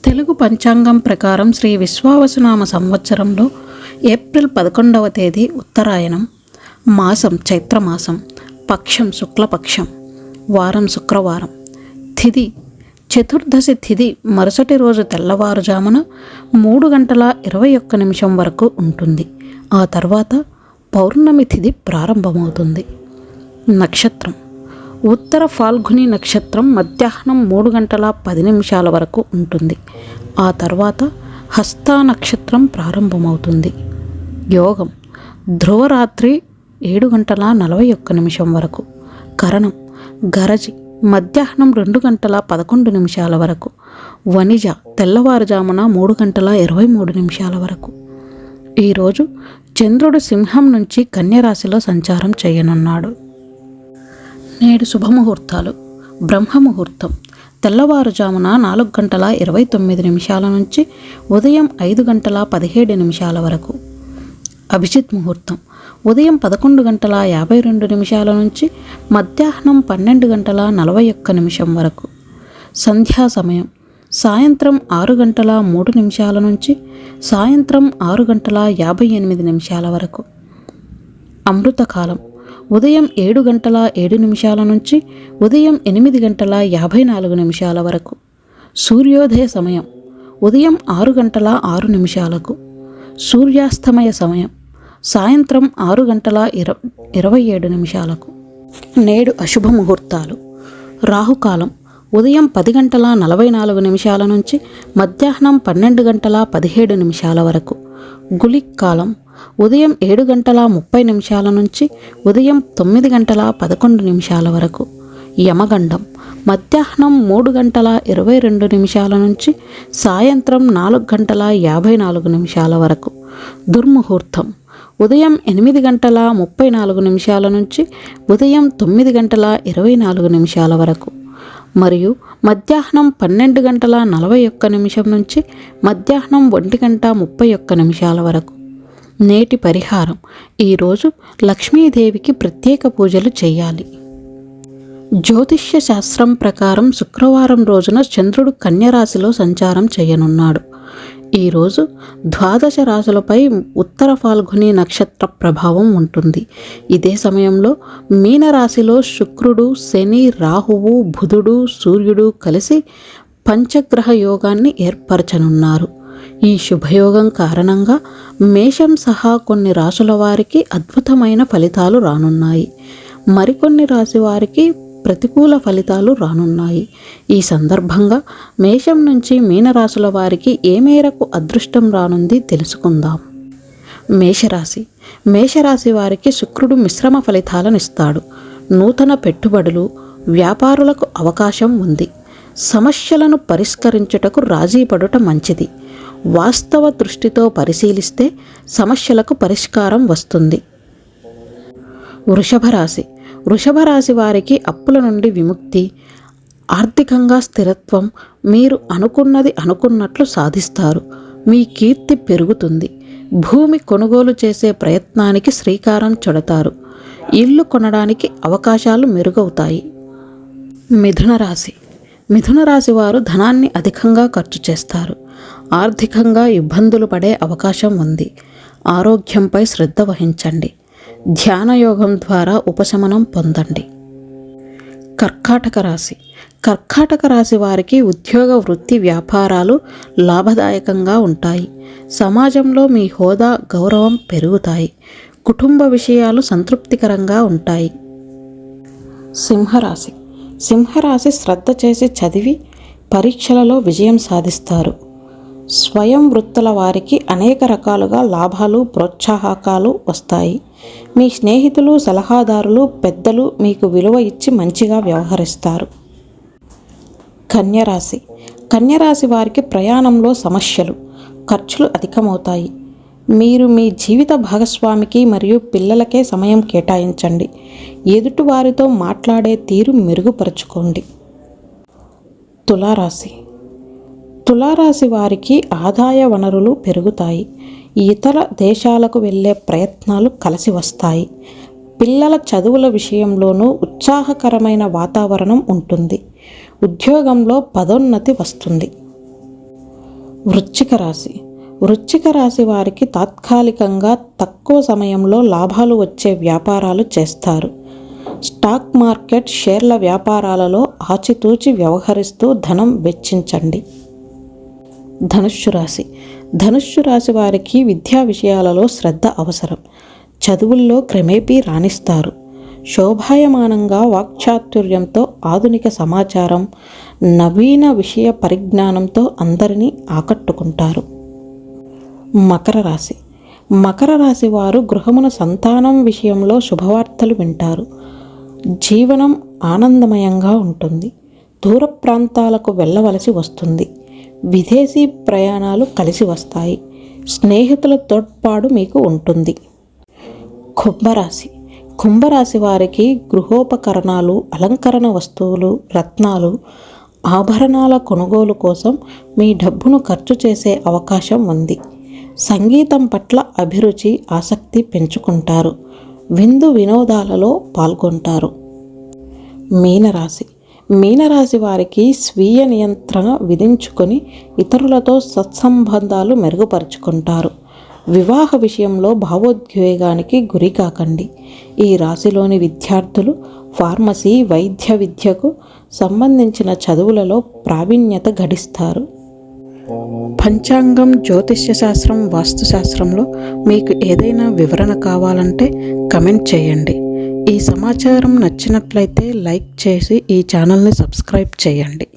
తెలుగు పంచాంగం ప్రకారం శ్రీ విశ్వావసునామ సంవత్సరంలో ఏప్రిల్ 11వ తేదీ ఉత్తరాయణం, మాసం చైత్రమాసం, పక్షం శుక్లపక్షం, వారం శుక్రవారం, తిథి చతుర్దశి తిథి మరుసటి రోజు తెల్లవారుజామున 3:21 వరకు ఉంటుంది. ఆ తర్వాత పౌర్ణమి తిథి ప్రారంభమవుతుంది. నక్షత్రం ఉత్తర ఫాల్గుని నక్షత్రం మధ్యాహ్నం 3:10 వరకు ఉంటుంది. ఆ తర్వాత హస్తా నక్షత్రం ప్రారంభమవుతుంది. యోగం ధ్రువరాత్రి 7:41 వరకు, కరణం గరజి మధ్యాహ్నం 2:11 వరకు, వనిజ తెల్లవారుజామున 3:23 వరకు. ఈరోజు చంద్రుడు సింహం నుంచి కన్యరాశిలో సంచారం చేయనున్నాడు. నేడు శుభముహూర్తాలు: బ్రహ్మముహూర్తం తెల్లవారుజామున 4:29 నుంచి ఉదయం 5:17 వరకు. అభిజిత్ ముహూర్తం ఉదయం 11:52 నుంచి మధ్యాహ్నం 12:41 వరకు. సంధ్యా సమయం సాయంత్రం 6:03 నుంచి సాయంత్రం 6:58 వరకు. అమృతకాలం ఉదయం 7:07 నుంచి ఉదయం 8:54 వరకు. సూర్యోదయ సమయం ఉదయం 6:06. సూర్యాస్తమయ సమయం సాయంత్రం 6:27. నేడు అశుభ ముహూర్తాలు: రాహుకాలం ఉదయం 10:44 నుంచి మధ్యాహ్నం 12:17 వరకు. గుళిక్ కాలం ఉదయం 7:30 నుంచి ఉదయం 9:11 వరకు. యమగండం మధ్యాహ్నం 3:22 నుంచి సాయంత్రం 4:54 వరకు. దుర్ముహూర్తం ఉదయం 8:34 నుంచి ఉదయం 9:24 వరకు మరియు మధ్యాహ్నం 12:41 నుంచి మధ్యాహ్నం 1:31 వరకు. నేటి పరిహారం: ఈరోజు లక్ష్మీదేవికి ప్రత్యేక పూజలు చేయాలి. జ్యోతిష్య శాస్త్రం ప్రకారం శుక్రవారం రోజున చంద్రుడు కన్యరాశిలో సంచారం చేయనున్నాడు. ఈరోజు ద్వాదశ రాశులపై ఉత్తర ఫాల్గుని నక్షత్ర ప్రభావం ఉంటుంది. ఇదే సమయంలో మీనరాశిలో శుక్రుడు, శని, రాహువు, బుధుడు, సూర్యుడు కలిసి పంచగ్రహ యోగాన్ని ఏర్పరచనున్నారు. ఈ శుభయోగం కారణంగా మేషం సహా కొన్ని రాశుల వారికి అద్భుతమైన ఫలితాలు రానున్నాయి. మరికొన్ని రాశి వారికి ప్రతికూల ఫలితాలు రానున్నాయి. ఈ సందర్భంగా మేషం నుంచి మీనరాశుల వారికి ఏ మేరకు అదృష్టం రానుంది తెలుసుకుందాం. మేషరాశి వారికి శుక్రుడు మిశ్రమ ఫలితాలనిస్తాడు. నూతన పెట్టుబడులు, వ్యాపారులకు అవకాశం ఉంది. సమస్యలను పరిష్కరించుటకు రాజీ పడుట మంచిది. వాస్తవ దృష్టితో పరిశీలిస్తే సమస్యలకు పరిష్కారం వస్తుంది. వృషభ రాశి వారికి అప్పుల నుండి విముక్తి, ఆర్థికంగా స్థిరత్వం. మీరు అనుకున్నది అనుకున్నట్లు సాధిస్తారు. మీ కీర్తి పెరుగుతుంది. భూమి కొనుగోలు చేసే ప్రయత్నానికి శ్రీకారం చుడతారు. ఇల్లు కొనడానికి అవకాశాలు మెరుగవుతాయి. మిథున రాశి వారు ధనాన్ని అధికంగా ఖర్చు చేస్తారు. ఆర్థికంగా ఇబ్బందులు పడే అవకాశం ఉంది. ఆరోగ్యంపై శ్రద్ధ వహించండి. ధ్యానయోగం ద్వారా ఉపశమనం పొందండి. కర్కాటక రాశి వారికి ఉద్యోగ, వృత్తి, వ్యాపారాలు లాభదాయకంగా ఉంటాయి. సమాజంలో మీ హోదా, గౌరవం పెరుగుతాయి. కుటుంబ విషయాలు సంతృప్తికరంగా ఉంటాయి. సింహరాశి శ్రద్ధ చేసి చదివి పరీక్షలలో విజయం సాధిస్తారు. స్వయం వృత్తుల వారికి అనేక రకాలుగా లాభాలు, ప్రోత్సాహకాలు వస్తాయి. మీ స్నేహితులు, సలహాదారులు, పెద్దలు మీకు విలువ ఇచ్చి మంచిగా వ్యవహరిస్తారు. కన్యరాశి వారికి ప్రయాణంలో సమస్యలు, ఖర్చులు అధికమవుతాయి. మీరు మీ జీవిత భాగస్వామికి మరియు పిల్లలకే సమయం కేటాయించండి. ఎదుటివారితో మాట్లాడే తీరు మెరుగుపరుచుకోండి. తులారాశి వారికి ఆదాయ వనరులు పెరుగుతాయి. ఇతర దేశాలకు వెళ్ళే ప్రయత్నాలు కలిసి వస్తాయి. పిల్లల చదువుల విషయంలోనూ ఉత్సాహకరమైన వాతావరణం ఉంటుంది. ఉద్యోగంలో పదోన్నతి వస్తుంది. వృశ్చిక రాశి. వృశ్చిక రాశి వారికి తాత్కాలికంగా తక్కువ సమయంలో లాభాలు వచ్చే వ్యాపారాలు చేస్తారు. స్టాక్ మార్కెట్, షేర్ల వ్యాపారాలలో ఆచితూచి వ్యవహరిస్తూ ధనం వెచ్చించండి. ధనుస్సు రాశి. ధనుస్సు రాశి వారికి విద్యా విషయాలలో శ్రద్ధ అవసరం. చదువుల్లో క్రమేపీ రాణిస్తారు. శోభాయమానంగా వాక్చాతుర్యంతో ఆధునిక సమాచారం, నవీన విషయ పరిజ్ఞానంతో అందరినీ ఆకట్టుకుంటారు. మకర రాశి. మకర రాశి వారు గృహమున సంతానం విషయంలో శుభవార్తలు వింటారు. జీవనం ఆనందమయంగా ఉంటుంది. దూర ప్రాంతాలకు వెళ్ళవలసి వస్తుంది. విదేశీ ప్రయాణాలు కలిసి వస్తాయి. స్నేహితుల తోడ్పాటు మీకు ఉంటుంది. కుంభరాశి. కుంభరాశి వారికి గృహోపకరణాలు, అలంకరణ వస్తువులు, రత్నాలు, ఆభరణాల కొనుగోలు కోసం మీ డబ్బును ఖర్చు చేసే అవకాశం ఉంది. సంగీతం పట్ల అభిరుచి, ఆసక్తి పెంచుకుంటారు. విందు వినోదాలలో పాల్గొంటారు. మీనరాశి. మీనరాశి వారికి స్వీయ నియంత్రణ విధించుకొని ఇతరులతో సత్సంబంధాలు మెరుగుపరుచుకుంటారు. వివాహ విషయంలో భావోద్వేగానికి గురి కాకండి. ఈ రాశిలోని విద్యార్థులు ఫార్మసీ, వైద్య విద్యకు సంబంధించిన చదువులలో ప్రావీణ్యత గడిస్తారు. పంచాంగం, జ్యోతిష్య శాస్త్రం, వాస్తుశాస్త్రంలో మీకు ఏదైనా వివరణ కావాలంటే కమెంట్ చేయండి. ఈ సమాచారం నచ్చినట్లయితే లైక్ చేసి ఈ ఛానల్ని సబ్స్క్రైబ్ చేయండి.